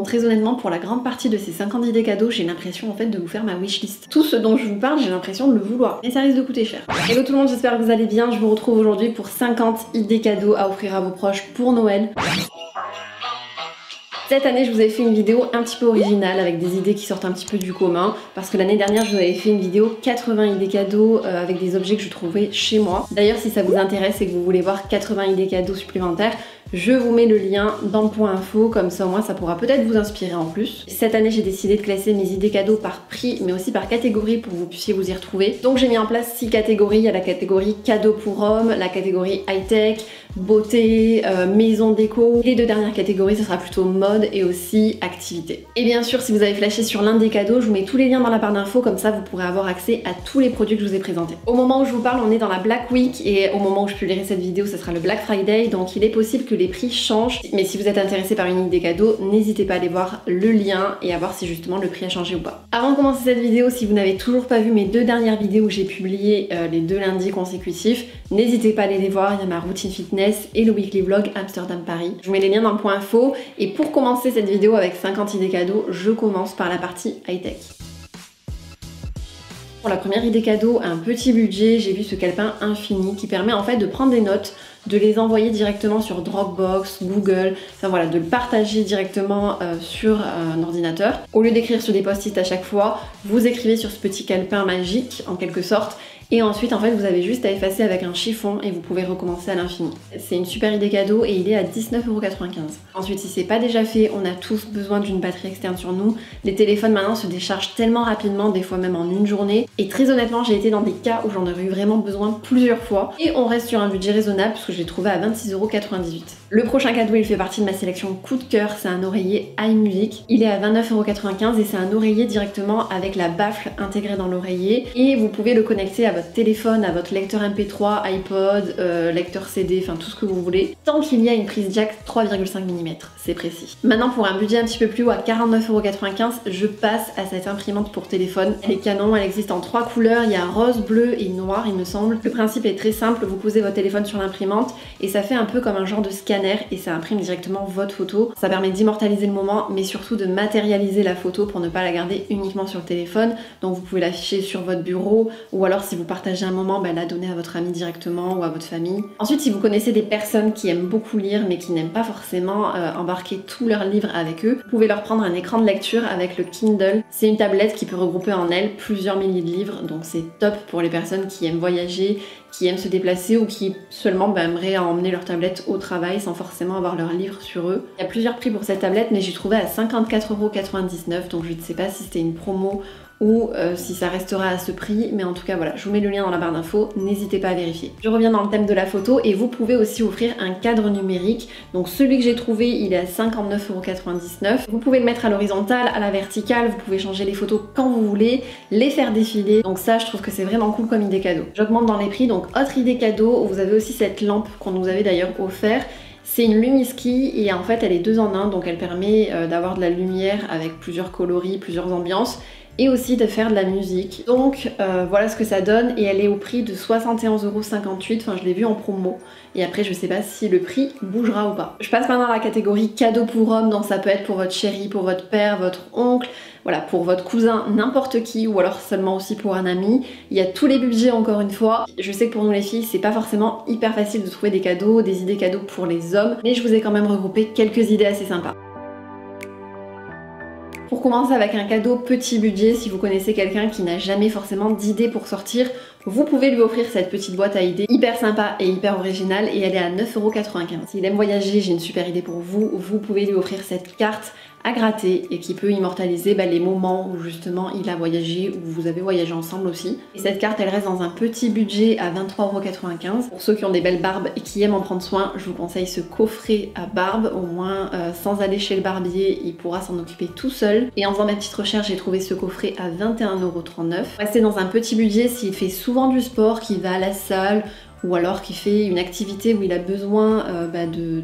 Bon, très honnêtement, pour la grande partie de ces 50 idées cadeaux, j'ai l'impression en fait de vous faire ma wishlist. Tout ce dont je vous parle, j'ai l'impression de le vouloir. Mais ça risque de coûter cher. Hello tout le monde, j'espère que vous allez bien. Je vous retrouve aujourd'hui pour 50 idées cadeaux à offrir à vos proches pour Noël. Cette année, je vous avais fait une vidéo un petit peu originale avec des idées qui sortent un petit peu du commun parce que l'année dernière, je vous avais fait une vidéo 80 idées cadeaux avec des objets que je trouvais chez moi. D'ailleurs, si ça vous intéresse et que vous voulez voir 80 idées cadeaux supplémentaires, je vous mets le lien dans le point info, comme ça au moins ça pourra peut-être vous inspirer en plus. Cette année, j'ai décidé de classer mes idées cadeaux par prix, mais aussi par catégorie pour que vous puissiez vous y retrouver. Donc j'ai mis en place 6 catégories. Il y a la catégorie cadeaux pour hommes, la catégorie high-tech, beauté, maison déco. Les deux dernières catégories, ce sera plutôt mode et aussi activité. Et bien sûr, si vous avez flashé sur l'un des cadeaux, je vous mets tous les liens dans la barre d'infos, comme ça vous pourrez avoir accès à tous les produits que je vous ai présentés. Au moment où je vous parle, on est dans la Black Week et au moment où je publierai cette vidéo, ce sera le Black Friday, donc il est possible que les prix changent. Mais si vous êtes intéressé par une idée cadeau, n'hésitez pas à aller voir le lien et à voir si justement le prix a changé ou pas. Avant de commencer cette vidéo, si vous n'avez toujours pas vu mes deux dernières vidéos où j'ai publié les 2 lundis consécutifs, n'hésitez pas à aller les voir. Il y a ma routine fitness et le weekly vlog Amsterdam Paris. Je vous mets les liens dans le point info. Et pour commencer cette vidéo avec 50 idées cadeaux, je commence par la partie high-tech. Pour la première idée cadeau, un petit budget, j'ai vu ce calepin infini qui permet en fait de prendre des notes, de les envoyer directement sur Dropbox, Google, enfin voilà, de le partager directement sur un ordinateur. Au lieu d'écrire sur des post-it à chaque fois, vous écrivez sur ce petit calepin magique en quelque sorte. Et ensuite, en fait, vous avez juste à effacer avec un chiffon et vous pouvez recommencer à l'infini. C'est une super idée cadeau et il est à 19,95 €. Ensuite, si c'est pas déjà fait, on a tous besoin d'une batterie externe sur nous. Les téléphones maintenant se déchargent tellement rapidement, des fois même en une journée. Et très honnêtement, j'ai été dans des cas où j'en aurais eu vraiment besoin plusieurs fois. Et on reste sur un budget raisonnable puisque je l'ai trouvé à 26,98 €. Le prochain cadeau, il fait partie de ma sélection coup de cœur, c'est un oreiller iMusic. Il est à 29,95 € et c'est un oreiller directement avec la baffle intégrée dans l'oreiller. Et vous pouvez le connecter à votre téléphone, à votre lecteur MP3, iPod, lecteur CD, enfin tout ce que vous voulez, tant qu'il y a une prise jack 3,5 mm, c'est précis. Maintenant pour un budget un petit peu plus haut à 49,95 €, je passe à cette imprimante pour téléphone. Elle est canon, elle existe en 3 couleurs, il y a rose, bleu et noir il me semble. Le principe est très simple, vous posez votre téléphone sur l'imprimante et ça fait un peu comme un genre de scanner et ça imprime directement votre photo. Ça permet d'immortaliser le moment mais surtout de matérialiser la photo pour ne pas la garder uniquement sur le téléphone. Donc vous pouvez l'afficher sur votre bureau ou alors si vous partagez un moment, la donner à votre ami directement ou à votre famille. Ensuite, si vous connaissez des personnes qui aiment beaucoup lire mais qui n'aiment pas forcément embarquer tous leurs livres avec eux, vous pouvez leur prendre un écran de lecture avec le Kindle. C'est une tablette qui peut regrouper en elle plusieurs milliers de livres, donc c'est top pour les personnes qui aiment voyager, qui aiment se déplacer ou qui seulement aimeraient emmener leur tablette au travail sans forcément avoir leurs livres sur eux. Il y a plusieurs prix pour cette tablette mais j'ai trouvé à 54,99 €, donc je ne sais pas si c'était une promo ou si ça restera à ce prix, mais en tout cas voilà, je vous mets le lien dans la barre d'infos, n'hésitez pas à vérifier. Je reviens dans le thème de la photo et vous pouvez aussi offrir un cadre numérique. Donc celui que j'ai trouvé, il est à 59,99 €. Vous pouvez le mettre à l'horizontale, à la verticale, vous pouvez changer les photos quand vous voulez, les faire défiler. Donc ça, je trouve que c'est vraiment cool comme idée cadeau. J'augmente dans les prix, donc autre idée cadeau, vous avez aussi cette lampe qu'on nous avait d'ailleurs offert. C'est une Lumiski et en fait elle est 2 en 1, donc elle permet d'avoir de la lumière avec plusieurs coloris, plusieurs ambiances et aussi de faire de la musique. Donc voilà ce que ça donne et elle est au prix de 71,58 €, enfin je l'ai vue en promo et après je sais pas si le prix bougera ou pas. Je passe maintenant à la catégorie cadeau pour homme, donc ça peut être pour votre chéri, pour votre père, votre oncle, voilà, pour votre cousin, n'importe qui ou alors seulement aussi pour un ami. Il y a tous les budgets encore une fois. Je sais que pour nous les filles c'est pas forcément hyper facile de trouver des cadeaux, des idées cadeaux pour les hommes, mais je vous ai quand même regroupé quelques idées assez sympas. Pour commencer avec un cadeau petit budget, si vous connaissez quelqu'un qui n'a jamais forcément d'idées pour sortir, vous pouvez lui offrir cette petite boîte à idées hyper sympa et hyper originale et elle est à 9,95 €. S'il aime voyager, j'ai une super idée pour vous, vous pouvez lui offrir cette carte à gratter et qui peut immortaliser les moments où justement il a voyagé ou vous avez voyagé ensemble aussi. Et cette carte elle reste dans un petit budget à 23,95 €. Pour ceux qui ont des belles barbes et qui aiment en prendre soin, je vous conseille ce coffret à barbe, au moins sans aller chez le barbier, il pourra s'en occuper tout seul. Et en faisant ma petite recherche, j'ai trouvé ce coffret à 21,39 €. Restez dans un petit budget s'il fait souvent du sport, qu'il va à la salle ou alors qui fait une activité où il a besoin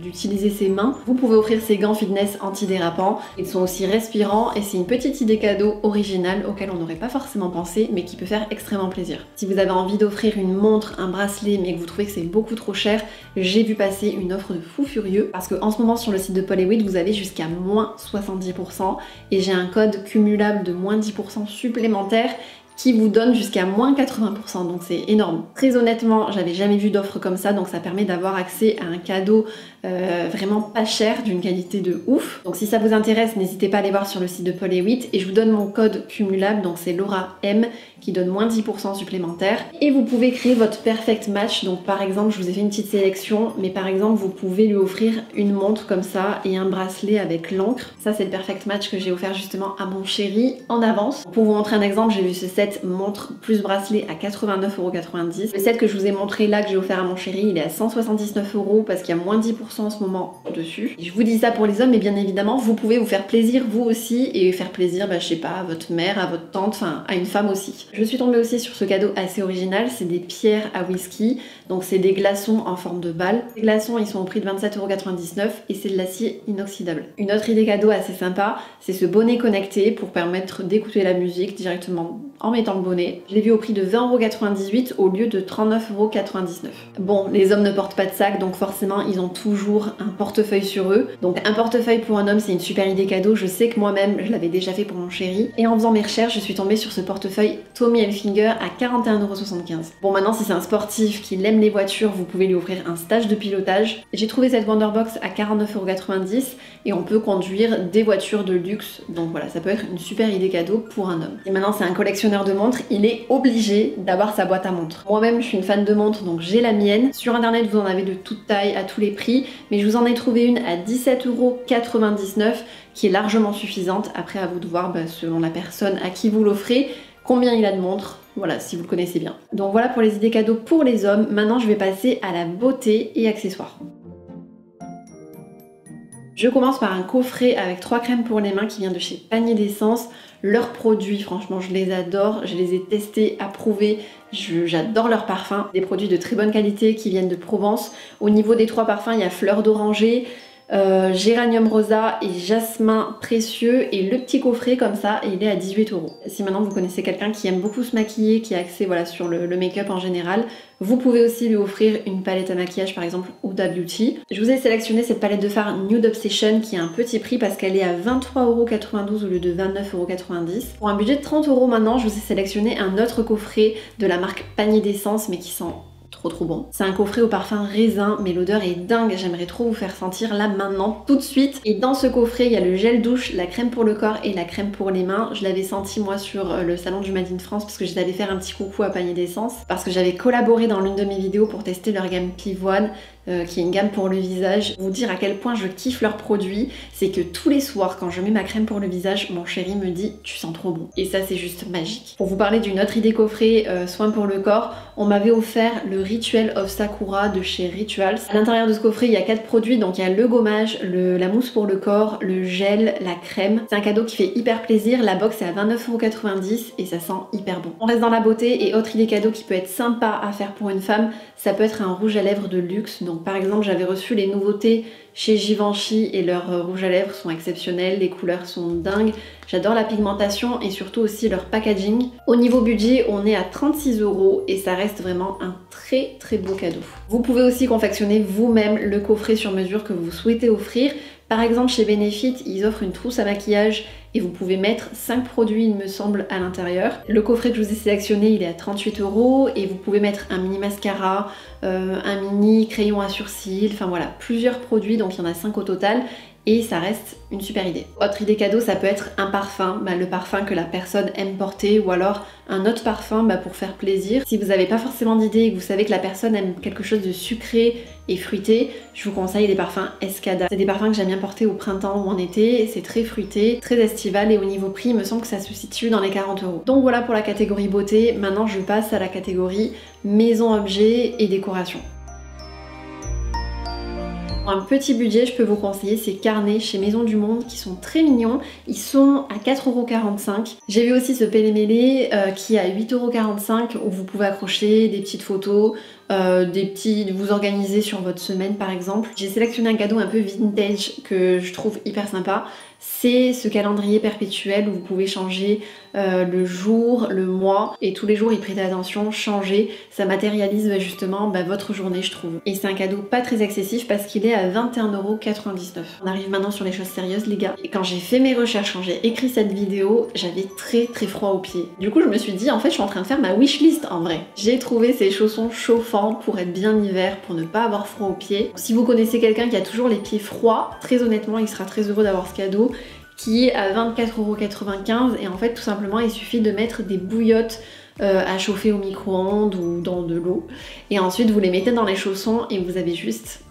d'utiliser ses mains. Vous pouvez offrir ces gants fitness antidérapants. Ils sont aussi respirants et c'est une petite idée cadeau originale auquel on n'aurait pas forcément pensé mais qui peut faire extrêmement plaisir. Si vous avez envie d'offrir une montre, un bracelet mais que vous trouvez que c'est beaucoup trop cher, j'ai vu passer une offre de fou furieux parce qu'en ce moment sur le site de Paul & Witt vous avez jusqu'à moins 70% et j'ai un code cumulable de moins 10% supplémentaire qui vous donne jusqu'à moins 80%, donc c'est énorme. Très honnêtement, j'avais jamais vu d'offre comme ça, donc ça permet d'avoir accès à un cadeau vraiment pas cher, d'une qualité de ouf. Donc si ça vous intéresse, n'hésitez pas à aller voir sur le site de Paul & Witt et je vous donne mon code cumulable, donc c'est Laura M qui donne moins 10% supplémentaire. Et vous pouvez créer votre perfect match, donc par exemple, je vous ai fait une petite sélection, mais par exemple, vous pouvez lui offrir une montre comme ça et un bracelet avec l'encre. Ça, c'est le perfect match que j'ai offert justement à mon chéri en avance. Pour vous montrer un exemple, j'ai vu ce set montre plus bracelet à 89,90 €. Le set que je vous ai montré là, que j'ai offert à mon chéri, il est à 179 € parce qu'il y a moins 10% en ce moment dessus. Et je vous dis ça pour les hommes, mais bien évidemment, vous pouvez vous faire plaisir vous aussi et faire plaisir, je sais pas, à votre mère, à votre tante, enfin à une femme aussi. Je suis tombée aussi sur ce cadeau assez original, c'est des pierres à whisky, donc c'est des glaçons en forme de balle. Les glaçons, ils sont au prix de 27,99 € et c'est de l'acier inoxydable. Une autre idée cadeau assez sympa, c'est ce bonnet connecté pour permettre d'écouter la musique directement en mettant le bonnet. Je l'ai vu au prix de 20,98 € au lieu de 39,99 €. Bon, les hommes ne portent pas de sac, donc forcément ils ont toujours un portefeuille sur eux. Donc un portefeuille pour un homme, c'est une super idée cadeau. Je sais que moi-même, je l'avais déjà fait pour mon chéri. Et en faisant mes recherches, je suis tombée sur ce portefeuille Tommy Hilfiger à 41,75 €. Bon, maintenant, si c'est un sportif qui aime les voitures, vous pouvez lui offrir un stage de pilotage. J'ai trouvé cette Wonderbox à 49,90 € et on peut conduire des voitures de luxe. Donc voilà, ça peut être une super idée cadeau pour un homme. Et maintenant, c'est un collectionneur de montres, il est obligé d'avoir sa boîte à montres. Moi-même, je suis une fan de montres, donc j'ai la mienne. Sur internet, vous en avez de toute taille, à tous les prix, mais je vous en ai trouvé une à 17,99 € qui est largement suffisante. Après, à vous de voir, selon la personne à qui vous l'offrez, combien il a de montres. Voilà, si vous le connaissez bien. Donc voilà pour les idées cadeaux pour les hommes. Maintenant, je vais passer à la beauté et accessoires. Je commence par un coffret avec 3 crèmes pour les mains qui vient de chez Panier d'Essence. Leurs produits, franchement, je les adore. Je les ai testés, approuvés. J'adore leurs parfums. Des produits de très bonne qualité qui viennent de Provence. Au niveau des 3 parfums, il y a Fleur d'Oranger, Géranium Rosa et Jasmin Précieux, et le petit coffret comme ça, et il est à 18 €. Si maintenant vous connaissez quelqu'un qui aime beaucoup se maquiller, qui a accès sur le make-up en général, vous pouvez aussi lui offrir une palette à maquillage, par exemple Huda Beauty. Je vous ai sélectionné cette palette de fard Nude Obsession qui a un petit prix parce qu'elle est à 23,92 € au lieu de 29,90 €. Pour un budget de 30 € maintenant, je vous ai sélectionné un autre coffret de la marque Panier d'Essence, mais qui sent trop bon. C'est un coffret au parfum raisin, mais l'odeur est dingue, j'aimerais trop vous faire sentir là maintenant, tout de suite. Et dans ce coffret, il y a le gel douche, la crème pour le corps et la crème pour les mains. Je l'avais senti moi sur le salon du Made in France parce que j'étais allée faire un petit coucou à Panier d'Essence, parce que j'avais collaboré dans l'une de mes vidéos pour tester leur gamme Pivoine, qui est une gamme pour le visage. Vous dire à quel point je kiffe leurs produits, c'est que tous les soirs quand je mets ma crème pour le visage, mon chéri me dit tu sens trop bon. Et ça c'est juste magique. Pour vous parler d'une autre idée coffret, soin pour le corps, on m'avait offert le Ritual of Sakura de chez Rituals. À l'intérieur de ce coffret, il y a 4 produits, donc il y a le gommage, la mousse pour le corps, le gel, la crème. C'est un cadeau qui fait hyper plaisir. La box est à 29,90 € et ça sent hyper bon. On reste dans la beauté et autre idée cadeau qui peut être sympa à faire pour une femme, ça peut être un rouge à lèvres de luxe. Donc par exemple, j'avais reçu les nouveautés chez Givenchy et leurs rouges à lèvres sont exceptionnels, les couleurs sont dingues. J'adore la pigmentation et surtout aussi leur packaging. Au niveau budget, on est à 36 € et ça reste vraiment un très beau cadeau. Vous pouvez aussi confectionner vous-même le coffret sur mesure que vous souhaitez offrir. Par exemple, chez Benefit, ils offrent une trousse à maquillage et vous pouvez mettre 5 produits, il me semble, à l'intérieur. Le coffret que je vous ai sélectionné, il est à 38 € et vous pouvez mettre un mini mascara, un mini crayon à sourcils, enfin voilà, plusieurs produits, donc il y en a 5 au total. Et ça reste une super idée. Autre idée cadeau, ça peut être un parfum, le parfum que la personne aime porter, ou alors un autre parfum pour faire plaisir. Si vous n'avez pas forcément d'idée et que vous savez que la personne aime quelque chose de sucré et fruité, je vous conseille les parfums Escada. C'est des parfums que j'aime bien porter au printemps ou en été, c'est très fruité, très estival, et au niveau prix, il me semble que ça se situe dans les 40 €. Donc voilà pour la catégorie beauté. Maintenant je passe à la catégorie maison, objets et décoration. Pour un petit budget, je peux vous conseiller ces carnets chez Maison du Monde qui sont très mignons. Ils sont à 4,45 €. J'ai vu aussi ce Pélé-Mélé qui est à 8,45 € où vous pouvez accrocher des petites photos vous organiser sur votre semaine par exemple. J'ai sélectionné un cadeau un peu vintage que je trouve hyper sympa. C'est ce calendrier perpétuel où vous pouvez changer le jour, le mois, et tous les jours y prêter attention, changer, ça matérialise justement votre journée je trouve. Et c'est un cadeau pas très excessif parce qu'il est à 21,99 €. On arrive maintenant sur les choses sérieuses les gars. Et quand j'ai fait mes recherches, quand j'ai écrit cette vidéo, j'avais très froid aux pieds. Du coup je me suis dit en fait je suis en train de faire ma wishlist en vrai. J'ai trouvé ces chaussons chauffants pour être bien hiver, pour ne pas avoir froid aux pieds. Si vous connaissez quelqu'un qui a toujours les pieds froids, très honnêtement il sera très heureux d'avoir ce cadeau, qui est à 24,95 € et en fait tout simplement il suffit de mettre des bouillottes à chauffer au micro-ondes ou dans de l'eau et ensuite vous les mettez dans les chaussons et vous avez juste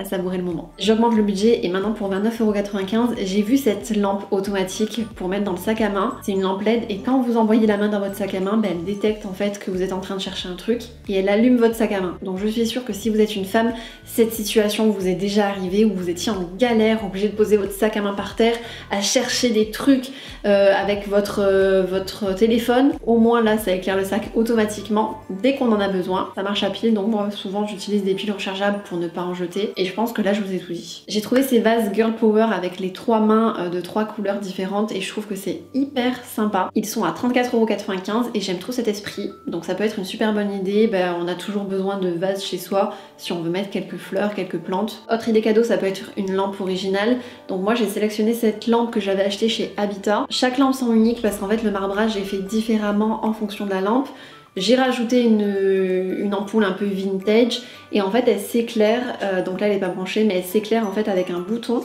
à savourer le moment. J'augmente le budget et maintenant pour 29,95 €, j'ai vu cette lampe automatique pour mettre dans le sac à main. C'est une lampe LED et quand vous envoyez la main dans votre sac à main, elle détecte en fait que vous êtes en train de chercher un truc et elle allume votre sac à main. Donc je suis sûre que si vous êtes une femme, cette situation vous est déjà arrivée où vous étiez en galère, obligé de poser votre sac à main par terre, à chercher des trucs avec votre téléphone. Au moins là ça éclaire le sac automatiquement dès qu'on en a besoin. Ça marche à pile donc moi souvent j'utilise des piles rechargeables pour ne pas en jeter. Et je pense que là je vous ai tout dit. J'ai trouvé ces vases Girl Power avec les 3 mains de 3 couleurs différentes et je trouve que c'est hyper sympa. Ils sont à 34,95 € et j'aime trop cet esprit. Donc ça peut être une super bonne idée. On a toujours besoin de vases chez soi si on veut mettre quelques fleurs, quelques plantes. Autre idée cadeau, ça peut être une lampe originale. Donc moi j'ai sélectionné cette lampe que j'avais achetée chez Habitat. Chaque lampe sont uniques parce qu'en fait le marbrage est fait différemment en fonction de la lampe. J'ai rajouté une ampoule un peu vintage et en fait elle s'éclaire, donc là elle n'est pas branchée mais elle s'éclaire en fait avec un bouton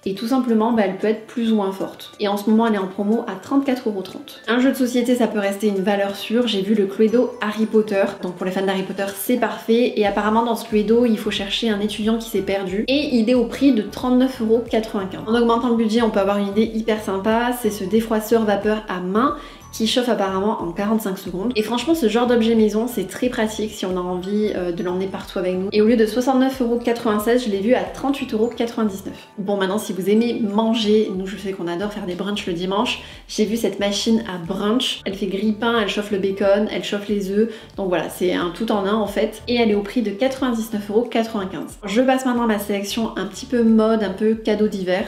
et tout simplement elle peut être plus ou moins forte. Et en ce moment elle est en promo à 34,30 €. Un jeu de société ça peut rester une valeur sûre, j'ai vu le Cluedo Harry Potter, donc pour les fans d'Harry Potter c'est parfait et apparemment dans ce Cluedo il faut chercher un étudiant qui s'est perdu et il est au prix de 39,95 €. En augmentant le budget on peut avoir une idée hyper sympa, c'est ce défroisseur vapeur à main qui chauffe apparemment en 45 secondes. Et franchement ce genre d'objet maison c'est très pratique si on a envie de l'emmener partout avec nous. Et au lieu de 69,96 €, je l'ai vu à 38,99 €. Bon maintenant si vous aimez manger, nous je sais qu'on adore faire des brunchs le dimanche, j'ai vu cette machine à brunch, elle fait grille-pain, elle chauffe le bacon, elle chauffe les œufs, donc voilà c'est un tout en un en fait. Et elle est au prix de 99,95 €. Je passe maintenant à ma sélection un petit peu mode, un peu cadeau d'hiver.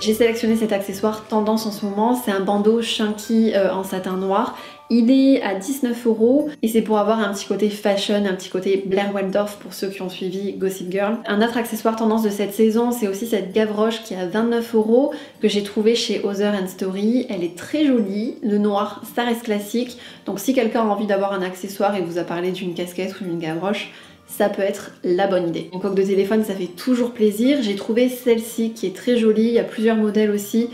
J'ai sélectionné cet accessoire tendance en ce moment, c'est un bandeau chunky en satin noir. Il est à 19 € et c'est pour avoir un petit côté fashion, un petit côté Blair Waldorf pour ceux qui ont suivi Gossip Girl. Un autre accessoire tendance de cette saison, c'est aussi cette gavroche qui est à 29 € que j'ai trouvé chez Other & Story. Elle est très jolie, le noir ça reste classique, donc si quelqu'un a envie d'avoir un accessoire et vous a parlé d'une casquette ou d'une gavroche, ça peut être la bonne idée. Une coque de téléphone ça fait toujours plaisir. J'ai trouvé celle-ci qui est très jolie, il y a plusieurs modèles aussi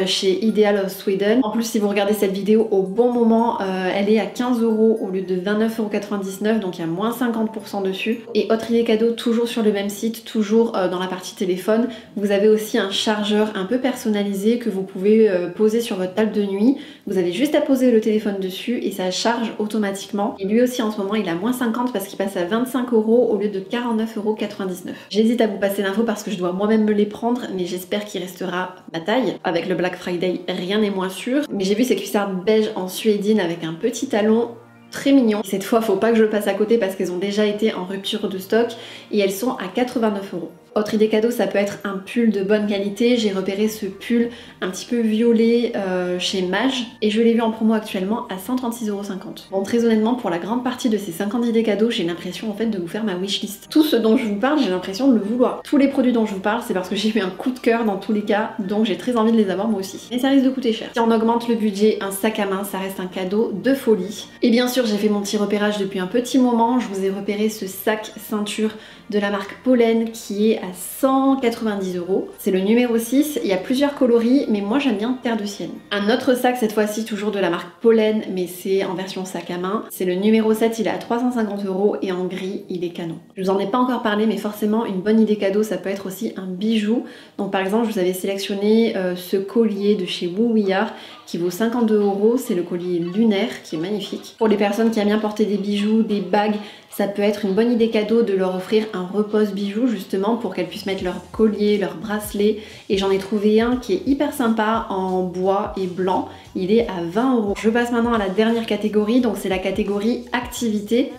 chez Ideal of Sweden. En plus si vous regardez cette vidéo au bon moment, elle est à 15 € au lieu de 29,99 €, donc il y a moins 50% dessus. Et autre idée cadeau, toujours sur le même site, toujours dans la partie téléphone, vous avez aussi un chargeur un peu personnalisé que vous pouvez poser sur votre table de nuit. Vous avez juste à poser le téléphone dessus et ça charge automatiquement. Et lui aussi en ce moment il a moins 50 parce qu'il passe à 25 € au lieu de 49,99 €. J'hésite à vous passer l'info parce que je dois moi-même me les prendre, mais j'espère qu'il restera ma taille. Avec le Black Friday, rien n'est moins sûr. Mais j'ai vu ces cuissardes beige en suédine avec un petit talon très mignon. Cette fois, faut pas que je passe à côté parce qu'elles ont déjà été en rupture de stock et elles sont à 89 €. Autre idée cadeau, ça peut être un pull de bonne qualité. J'ai repéré ce pull un petit peu violet chez Mage et je l'ai vu en promo actuellement à 136,50 €. Bon, très honnêtement, pour la grande partie de ces 50 idées cadeaux, j'ai l'impression en fait de vous faire ma wishlist. Tout ce dont je vous parle, j'ai l'impression de le vouloir. Tous les produits dont je vous parle, c'est parce que j'ai eu un coup de cœur dans tous les cas, donc j'ai très envie de les avoir moi aussi. Mais ça risque de coûter cher. Si on augmente le budget, un sac à main, ça reste un cadeau de folie. Et bien sûr, j'ai fait mon petit repérage depuis un petit moment. Je vous ai repéré ce sac ceinture de la marque Pollen qui est à 190 €. C'est le numéro 6, il y a plusieurs coloris mais moi j'aime bien Terre de Sienne. Un autre sac cette fois-ci toujours de la marque Pollen mais c'est en version sac à main. C'est le numéro 7, il est à 350 € et en gris il est canon. Je vous en ai pas encore parlé mais forcément une bonne idée cadeau ça peut être aussi un bijou. Donc par exemple je vous avais sélectionné ce collier de chez Woo We Are qui vaut 52 €, c'est le collier lunaire qui est magnifique. Pour les personnes qui aiment bien porter des bijoux, des bagues, ça peut être une bonne idée cadeau de leur offrir un repose bijoux justement pour qu'elles puissent mettre leur collier, leur bracelet. Et j'en ai trouvé un qui est hyper sympa en bois et blanc. Il est à 20 €. Je passe maintenant à la dernière catégorie, donc c'est la catégorie activité.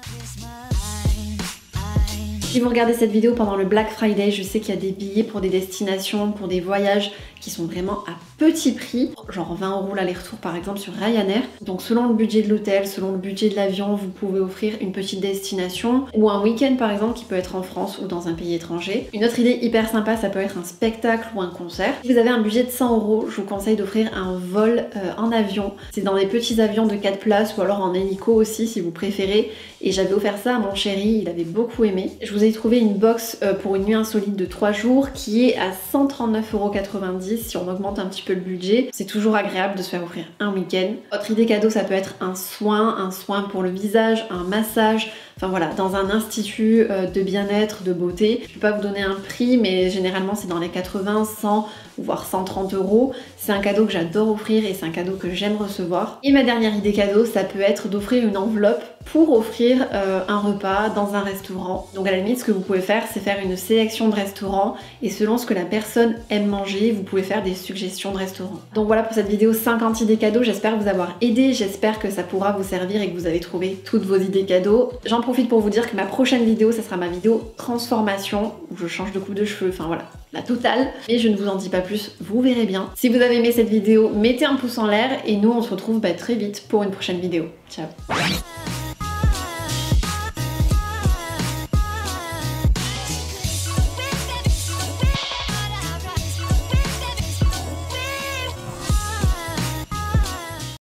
Si vous regardez cette vidéo pendant le Black Friday, je sais qu'il y a des billets pour des destinations, pour des voyages qui sont vraiment à petit prix, genre 20 € l'aller-retour par exemple sur Ryanair. Donc selon le budget de l'hôtel, selon le budget de l'avion, vous pouvez offrir une petite destination ou un week-end par exemple qui peut être en France ou dans un pays étranger. Une autre idée hyper sympa, ça peut être un spectacle ou un concert. Si vous avez un budget de 100 €, je vous conseille d'offrir un vol en avion. C'est dans des petits avions de 4 places ou alors en hélico aussi si vous préférez. Et j'avais offert ça à mon chéri, il avait beaucoup aimé. Je vous ai trouvé une box pour une nuit insolite de 3 jours qui est à 139,90 € si on augmente un petit peu le budget. C'est toujours agréable de se faire offrir un week-end. Autre idée cadeau, ça peut être un soin pour le visage, un massage. Enfin voilà, dans un institut de bien-être, de beauté. Je peux pas vous donner un prix, mais généralement c'est dans les 80, 100 voire 130 €. C'est un cadeau que j'adore offrir et c'est un cadeau que j'aime recevoir. Et ma dernière idée cadeau, ça peut être d'offrir une enveloppe pour offrir un repas dans un restaurant. Donc à la limite, ce que vous pouvez faire, c'est faire une sélection de restaurants et selon ce que la personne aime manger, vous pouvez faire des suggestions de restaurants. Donc voilà pour cette vidéo 50 idées cadeaux, j'espère vous avoir aidé, j'espère que ça pourra vous servir et que vous avez trouvé toutes vos idées cadeaux. J'en profite pour vous dire que ma prochaine vidéo, ça sera ma vidéo transformation, où je change de coupe de cheveux, enfin voilà, la totale. Mais je ne vous en dis pas plus, vous verrez bien. Si vous avez aimé cette vidéo, mettez un pouce en l'air et nous on se retrouve très vite pour une prochaine vidéo. Ciao.